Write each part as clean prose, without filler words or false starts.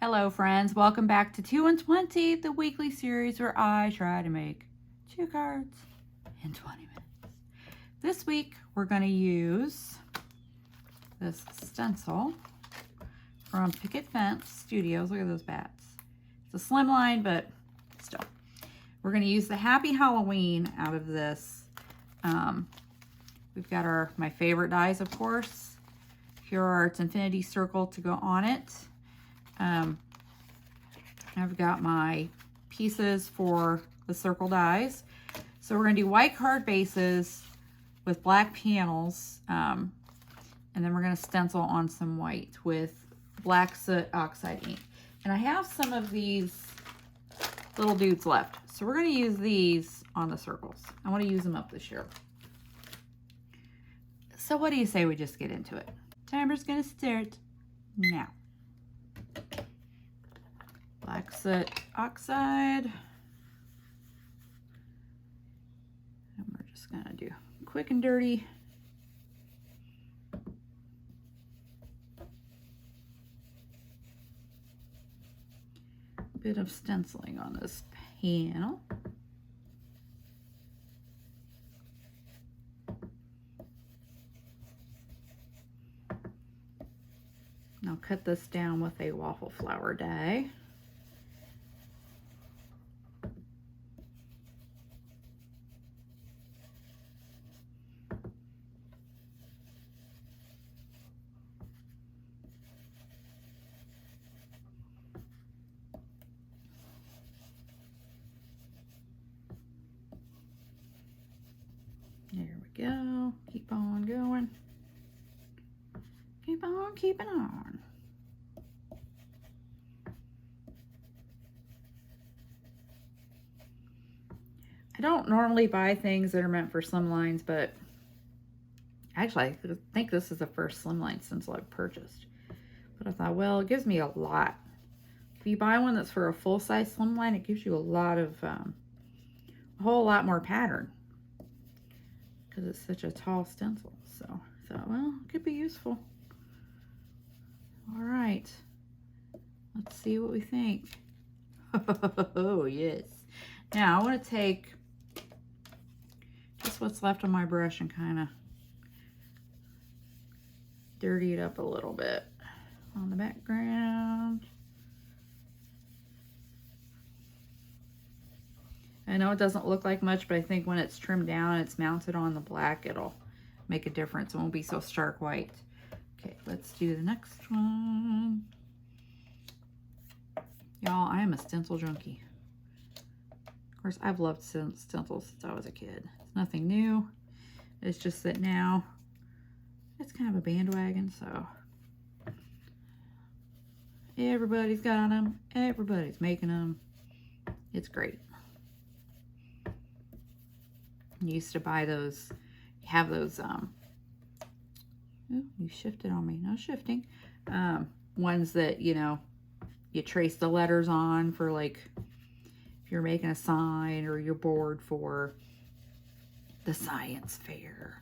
Hello friends, welcome back to 2 in 20, the weekly series where I try to make 2 cards in 20 minutes. This week we're going to use this stencil from Picket Fence Studios. Look at those bats. It's a slim line, but still. We're going to use the Happy Halloween out of this. We've got my favorite dies, of course. Pure Arts Infinity Circle to go on it. I've got my pieces for the circle dies. So we're going to do white card bases with black panels. And then we're going to stencil on some white with black soot oxide ink. And I have some of these little dudes left. So we're going to use these on the circles. I want to use them up this year. So what do you say we just get into it? Timer's going to start now. Black soot oxide. And we're just going to do quick and dirty. Bit of stenciling on this panel. I'll cut this down with a waffle flower die. There we go. Keep on going. Keep on keeping on. I don't normally buy things that are meant for slim lines, but actually I think this is the first slim line stencil I've purchased. But I thought, well, it gives me a lot. If you buy one that's for a full-size slim line, it gives you a lot of, a whole lot more pattern. Because it's such a tall stencil. So I thought, well, it could be useful. All right, let's see what we think. Oh, yes. Now I want to take just what's left on my brush and kind of dirty it up a little bit on the background. I know it doesn't look like much, but I think when it's trimmed down and it's mounted on the black, it'll make a difference. It won't be so stark white. Okay, let's do the next one. Y'all, I am a stencil junkie. Of course, I've loved stencils since I was a kid. It's nothing new. It's just that now it's kind of a bandwagon, so everybody's got them. Everybody's making them. It's great. You used to buy those, have those, ooh, you shifted on me, no shifting, ones that, you know, you trace the letters on for, like, if you're making a sign or your board for the science fair.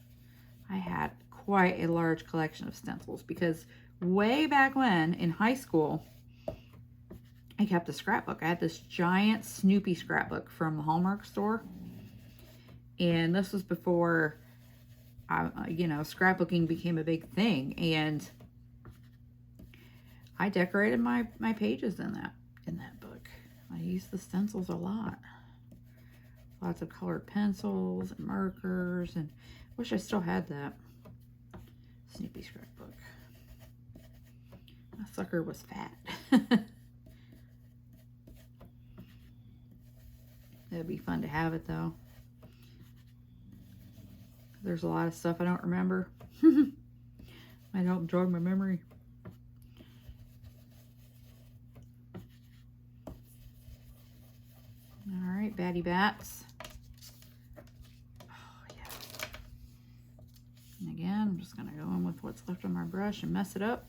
I had quite a large collection of stencils because way back when in high school, I kept a scrapbook. I had this giant Snoopy scrapbook from the Hallmark store. And this was before, you know, scrapbooking became a big thing. And I decorated my pages in that book. I used the stencils a lot. Lots of colored pencils and markers. And wish I still had that Snoopy scrapbook. That sucker was fat. That'd be fun to have it though. There's a lot of stuff I don't remember. Might help jog my memory. All right, Batty Bats. Oh, yeah. And again, I'm just going to go in with what's left on my brush and mess it up.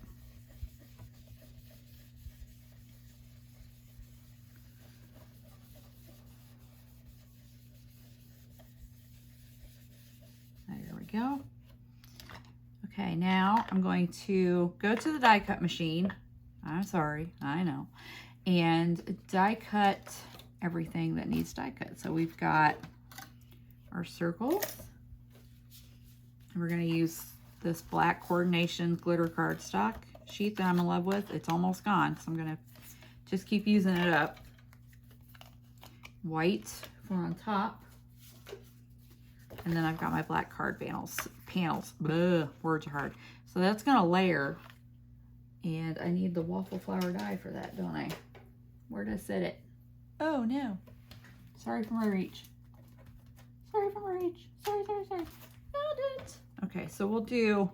Go. Okay, now I'm going to go to the die cut machine. I'm sorry, I know. And die cut everything that needs die cut. So we've got our circles. And we're going to use this black coordination glitter cardstock sheet that I'm in love with. It's almost gone, so I'm going to just keep using it up. White for on top. And then I've got my black card panels. Ugh, words are hard. So that's going to layer. And I need the waffle flower die for that, don't I? Where did I set it? Oh, no. Sorry for my reach. Sorry for my reach. Sorry. Found it. Okay, so we'll do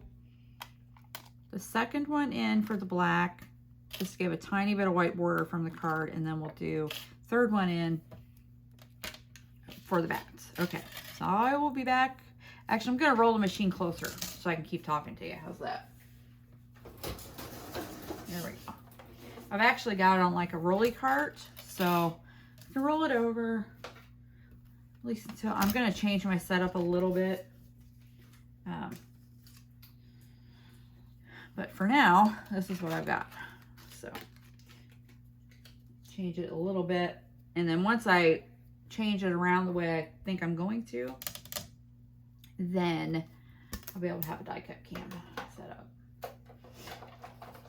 the second one in for the black. Just give a tiny bit of white border from the card. And then we'll do third one in for the bats. Okay, so I will be back. Actually, I'm going to roll the machine closer so I can keep talking to you. How's that? There we go. I've actually got it on like a rolly cart, so I can roll it over. At least until I'm going to change my setup a little bit. But for now, this is what I've got. So change it a little bit. And then once I change it around the way I think I'm going to, then I'll be able to have a die cut cam set up.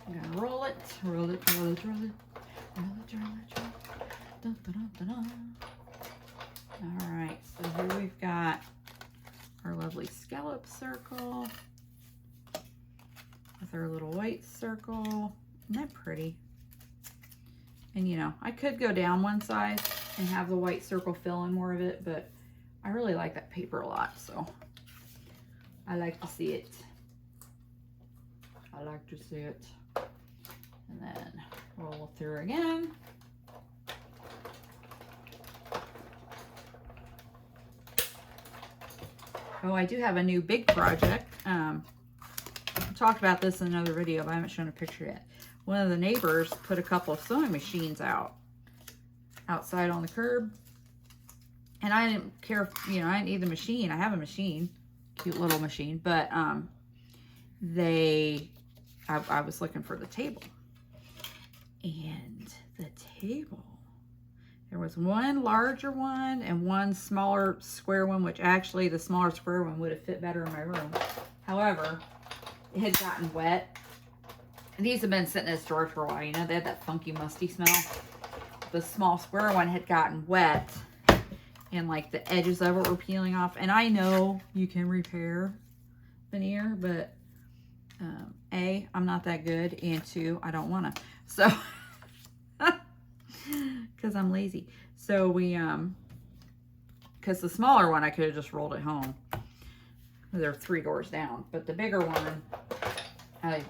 I'm gonna roll it. Dun, dun, dun, dun, dun. All right, so here we've got our lovely scallop circle with our little white circle. Isn't that pretty? And you know, I could go down one side and have the white circle fill in more of it, but I really like that paper a lot, so I like to see it. I like to see it. And then roll through again. Oh, I do have a new big project. I talked about this in another video, but I haven't shown a picture yet. One of the neighbors put a couple of sewing machines outside on the curb. And I didn't care if, you know, I didn't need the machine. I have a machine, cute little machine, but I was looking for the table. And the table, there was one larger one and one smaller square one, which actually the smaller square one would have fit better in my room. However, it had gotten wet. And these have been sitting in storage for a while. You know, they had that funky, musty smell. The small square one had gotten wet and like the edges of it were peeling off. And I know you can repair veneer, but A, I'm not that good, and 2, I don't want to. So, because I'm lazy. So we, because the smaller one, I could have just rolled it home. They're 3 doors down. But the bigger one, I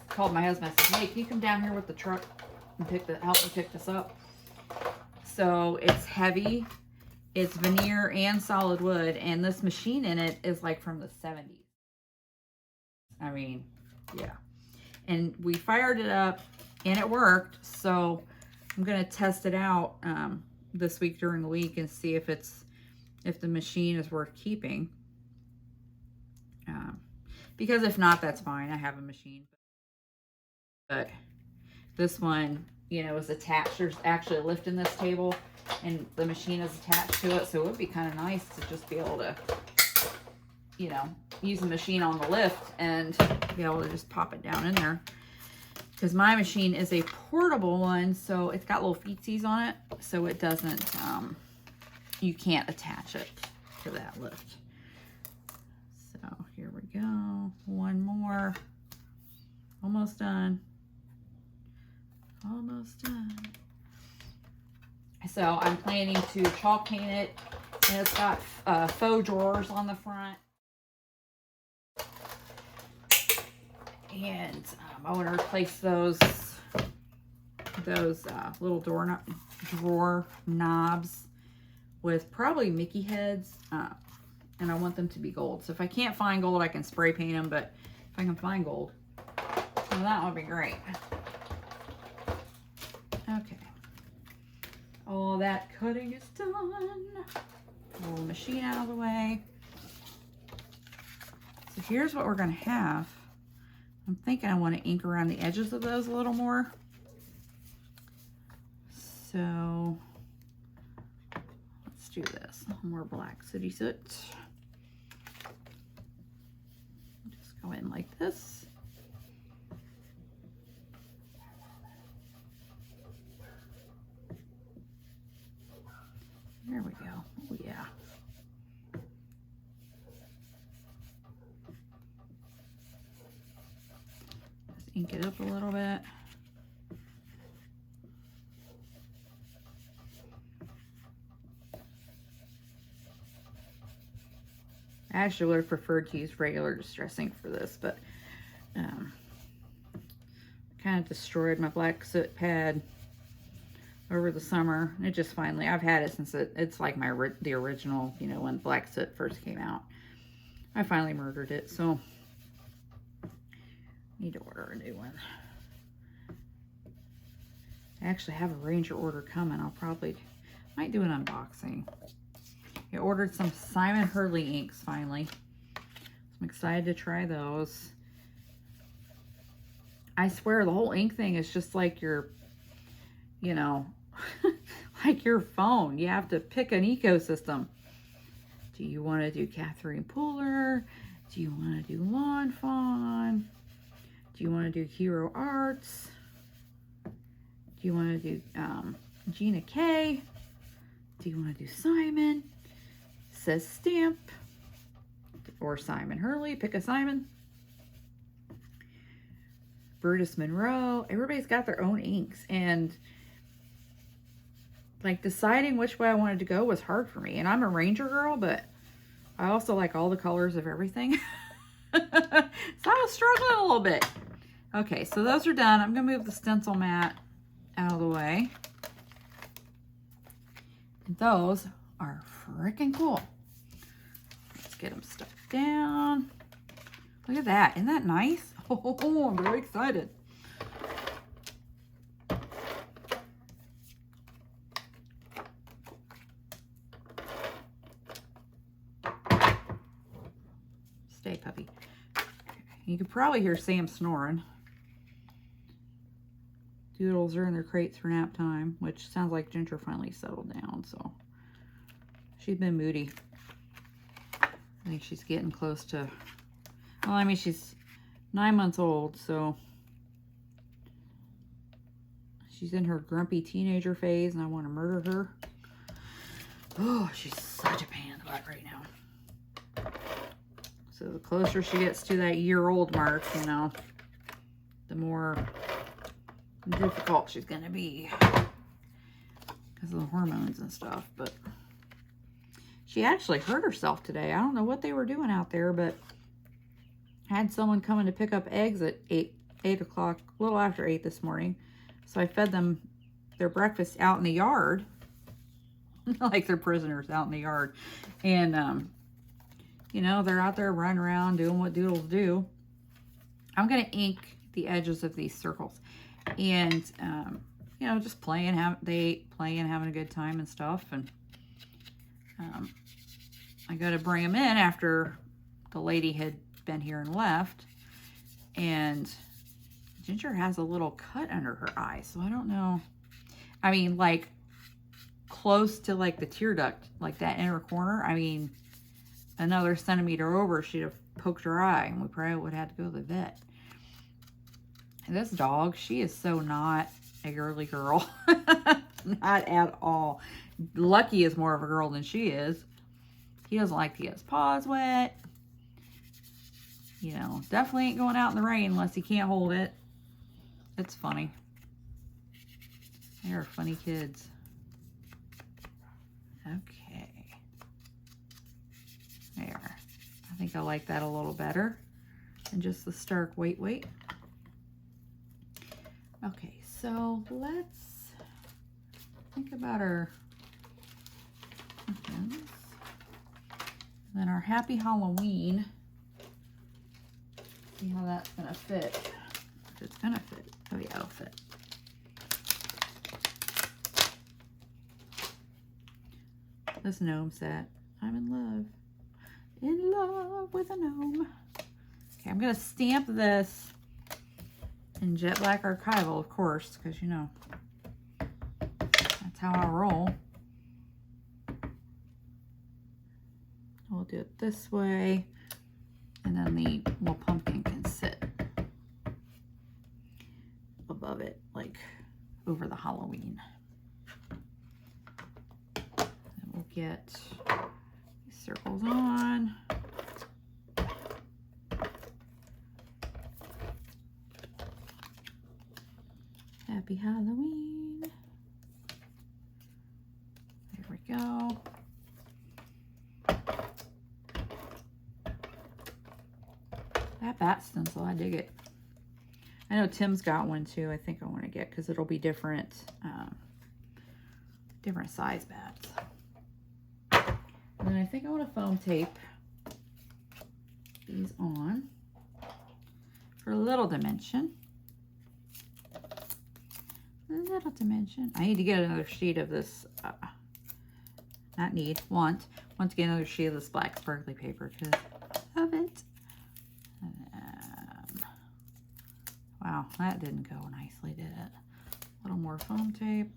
called my husband. I said, hey, can you come down here with the truck and help me pick this up? So it's heavy. It's veneer and solid wood. And this machine in it is like from the 70s. I mean, yeah. And we fired it up and it worked. So I'm going to test it out this week during the week and see if the machine is worth keeping. Because if not, that's fine. I have a machine. But this one, you know, is attached. There's actually a lift in this table and the machine is attached to it. So it would be kind of nice to just be able to, you know, use the machine on the lift and be able to just pop it down in there. Because my machine is a portable one, so it's got little feetsies on it. So it doesn't, you can't attach it to that lift. So here we go. One more. Almost done. Almost done. So I'm planning to chalk paint it. And it's got faux drawers on the front. And I want to replace those little drawer knobs with probably Mickey heads. And I want them to be gold. So if I can't find gold, I can spray paint them. But if I can find gold, well, that would be great. Okay. All that cutting is done. Roll the machine out of the way. So here's what we're going to have. I'm thinking I want to ink around the edges of those a little more. So let's do this. More black sooty soot. Just go in like this. There we go. Oh yeah. Just ink it up a little bit. I actually would have preferred to use regular distress ink for this, but kind of destroyed my black soot pad over the summer. It just finally, I've had it since it's like the original, you know, when black soot first came out. I finally murdered it, so need to order a new one. I actually have a Ranger order coming. Might do an unboxing. I ordered some Simon Hurley inks finally. I'm excited to try those. I swear the whole ink thing is just like your, you know, like your phone. You have to pick an ecosystem. Do you want to do Catherine Pooler? Do you want to do Lawn Fawn? Do you want to do Hero Arts? Do you want to do Gina K? Do you want to do Simon? Says Stamp. Or Simon Hurley. Pick a Simon. Brutus Monroe. Everybody's got their own inks. And like deciding which way I wanted to go was hard for me. And I'm a Ranger girl, but I also like all the colors of everything. So I was struggling a little bit. Okay, so those are done. I'm going to move the stencil mat out of the way. And those are freaking cool. Let's get them stuck down. Look at that. Isn't that nice? Oh, I'm very excited. Stay, puppy. You can probably hear Sam snoring. Doodles are in their crates for nap time, which sounds like Ginger finally settled down, so she's been moody. I think she's getting close to, well, I mean, she's 9 months old, so she's in her grumpy teenager phase, and I want to murder her. Oh, she's such a pain in the butt right now. So the closer she gets to that year-old mark, you know, the more difficult she's going to be because of the hormones and stuff. But she actually hurt herself today. I don't know what they were doing out there, but I had someone coming to pick up eggs at 8 o'clock, a little after 8 this morning. So I fed them their breakfast out in the yard, like they're prisoners out in the yard. And, you know, they're out there running around doing what doodles do. I'm going to ink the edges of these circles. And, you know, just playing, having a good time and stuff. And I got to bring them in after the lady had been here and left. And Ginger has a little cut under her eye. So I don't know. I mean, like, close to, like, the tear duct, like that inner corner. I mean, another centimeter over, she'd have poked her eye. And we probably would have had to go to the vet. This dog, she is so not a girly girl. Not at all. Lucky is more of a girl than she is. He doesn't like to get his paws wet. You know, definitely ain't going out in the rain unless he can't hold it. It's funny. They are funny kids. Okay. There. I think I like that a little better than just the stark wait. Okay, so let's think about our pumpkins. Then our Happy Halloween. See how that's gonna fit. If it's gonna fit. Oh yeah, it'll fit. This gnome set. I'm in love. In love with a gnome. Okay, I'm gonna stamp this in Jet Black Archival, of course, because, you know, that's That's how I roll. We'll do it this way, and then the little pumpkin can sit above it, like over the Halloween. And we'll get these circles on. Happy Halloween. There we go. That bat stencil, I dig it. I know Tim's got one too. I think I want to get, because it'll be different, different size bats. And then I think I want to foam tape these on for a little dimension. A little dimension. I need to get another sheet of this. Want to get another sheet of this black sparkly paper because I love it. Wow, that didn't go nicely, did it? A little more foam tape.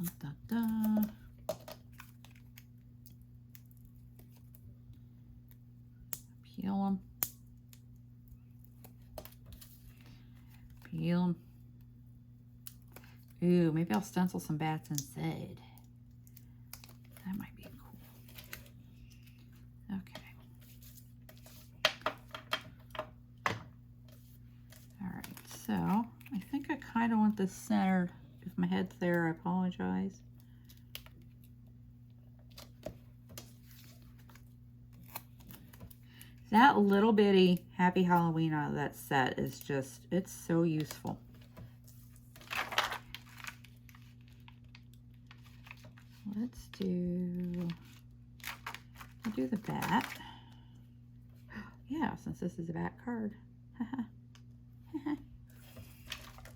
Da, da, da. Peel them. Peel them. Ooh, maybe I'll stencil some bats inside. That might be cool. Okay. So, I think I kind of want this centered. If my head's there, I apologize. That little bitty Happy Halloween out of that set is just, it's so useful. Let's do the bat. Yeah, since this is a bat card.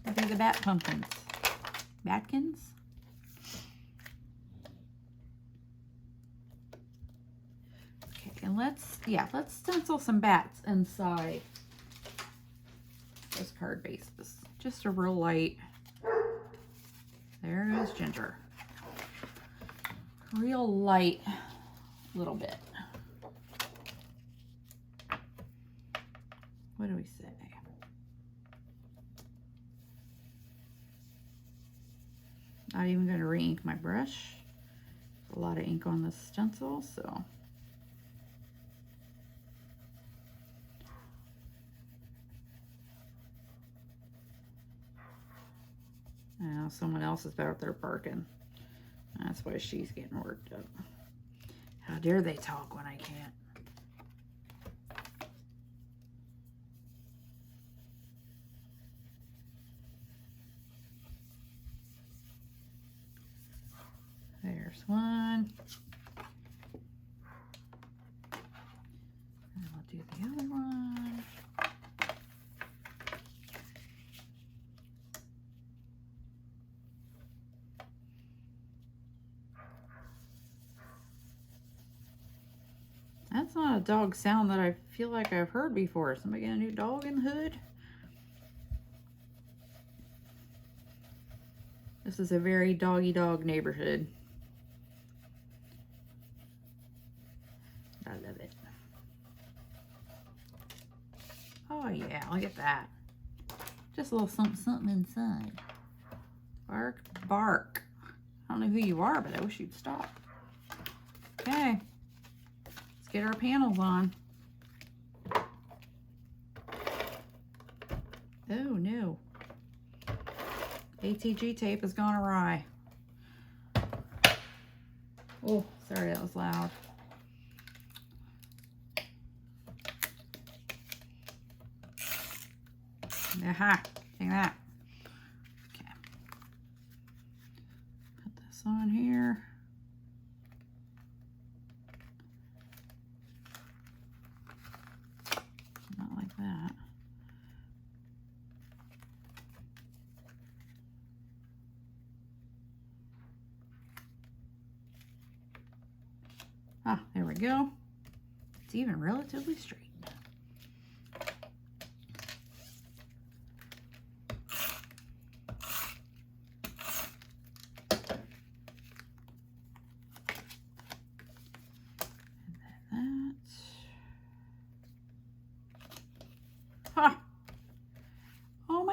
I'll do the bat pumpkins. Batkins? Okay, and let's stencil some bats inside those card bases. Just a real light. There goes Ginger. Real light little bit. What do we say? Not even going to re-ink my brush. There's a lot of ink on this stencil, so. Now someone else is out there barking. That's why she's getting worked up. How dare they talk when I can't? There's one. And I'll do the other one. That's not a dog sound that I feel like I've heard before. Somebody got a new dog in the hood? This is a very doggy-dog neighborhood. I love it. Oh yeah, look at that. Just a little something, something inside. Bark, bark. I don't know who you are, but I wish you'd stop. Okay. Let's get our panels on. Oh no. ATG tape has gone awry. Oh, sorry, that was loud. Aha, take that. Okay. Put this on here. Not like that. Ah, there we go. It's even relatively straight.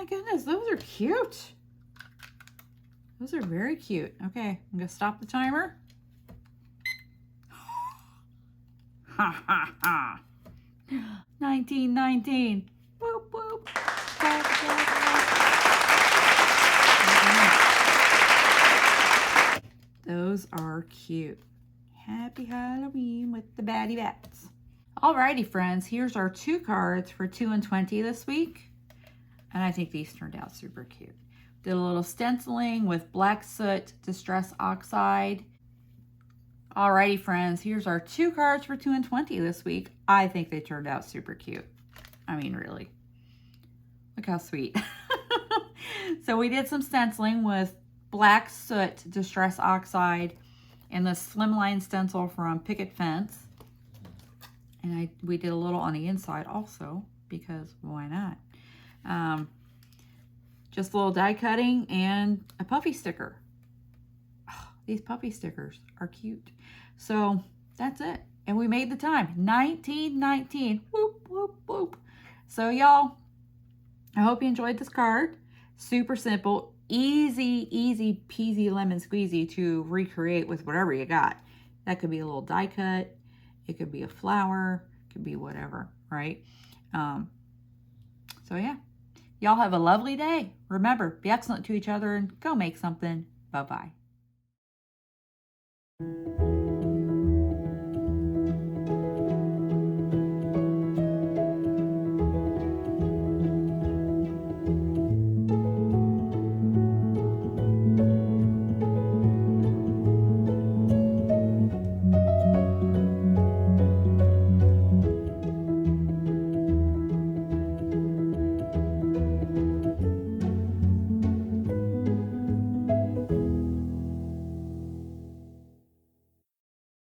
my goodness, those are cute. Those are very cute. Okay, I'm gonna stop the timer. Ha ha ha. 1919. Whoop whoop. Those are cute. Happy Halloween with the Batty Bats. Alrighty, friends, here's our 2 cards for 2 and 20 this week. And I think these turned out super cute. Did a little stenciling with black soot distress oxide. Alrighty, friends, here's our 2 cards for 2 and 20 this week. I think they turned out super cute. I mean, really. Look how sweet. So we did some stenciling with black soot distress oxide and the slimline stencil from Picket Fence. And we did a little on the inside also, because why not? Just a little die cutting and a puffy sticker. Oh, these puffy stickers are cute. So that's it. And we made the time. 1919. Whoop, whoop, whoop. So y'all, I hope you enjoyed this card. Super simple. Easy, easy peasy lemon squeezy to recreate with whatever you got. That could be a little die cut. It could be a flower. It could be whatever, right? So yeah. Y'all have a lovely day. Remember, be excellent to each other and go make something. Bye-bye.